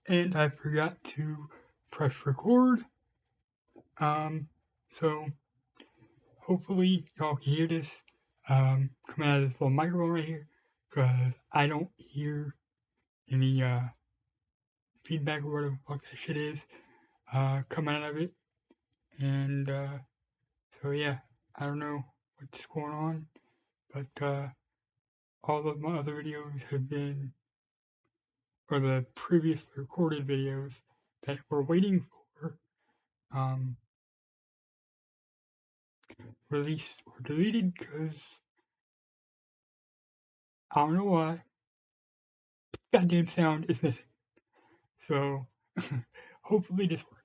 and I forgot to press record. So hopefully y'all can hear this coming out of this little microphone right here, because I don't hear any feedback or whatever the fuck that shit is coming out of it. And so yeah, I don't know what's going on, but all of my other videos have been, or the previously recorded videos that we're waiting for, um, released or deleted because I don't know why. Goddamn sound is missing. So hopefully this works.